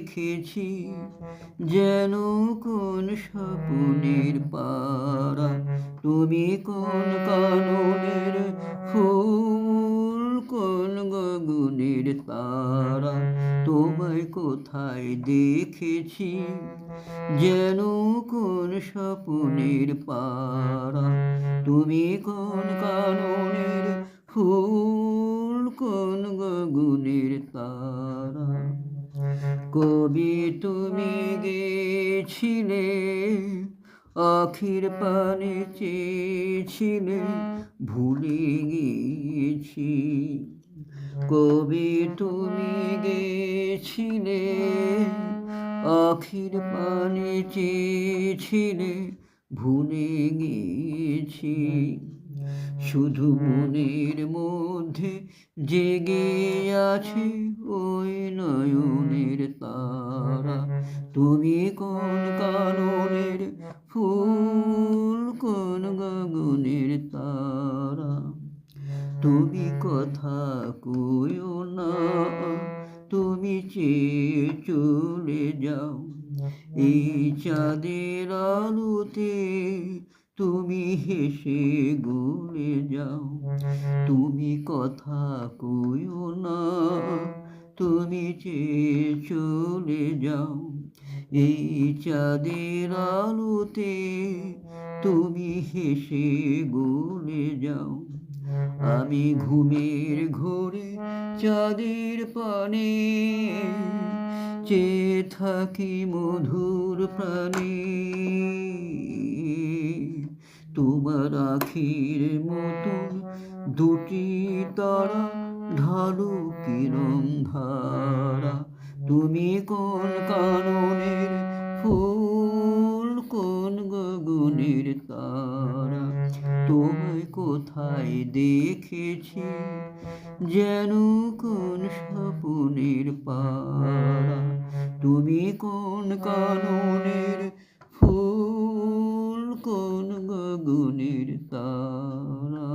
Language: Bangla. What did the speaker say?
দেখেছি যেন কোন স্বপ্নের পারা। তুমি কোন কাননের ফুল, কোন গগনের তারা। তোমায় কোথায় দেখেছি যেন কোন স্বপ্নের পারা। তুমি কোন কাননের ফুল, কোন গগনের তারা। কবি তুমি গেছিলে, আখির পানে চেয়েছিলে, ভুলে গিয়েছি। কবি তুমি গেছিলে, আখির পানে চেয়েছিলে, ভুলে গিয়েছি। শুধু মনের মধ্যে জেগে আছে ওই নয়নের তারা। তুমি কোন কাননের ফুল, কোন গগনের তারা। তুমি কথা কইও না, তুমি চেয়ে চলে যাও। এই চাঁদের আলোতে তুমি হেসে গলে যাও। তুমি কথা কইও না, তুমি চেয়ে চলে যাও। এই চাঁদের আলোতে তুমি হেসে গলে যাও। আমি ঘুমের ঘোরে চাঁদের পানে চেয়ে থাকি মধুর প্রাণে। তোমার আখির মতন দুটি তারা ঢালু কিরণ ধারা। তুমি কোন কাননের ফুল, কোন গগনের তারা। তোমায় কোথায় দেখেছি যেন কোন স্বপ্নের পারা। তুমি কোন কাননের ফুল, কোন গগনের তারা।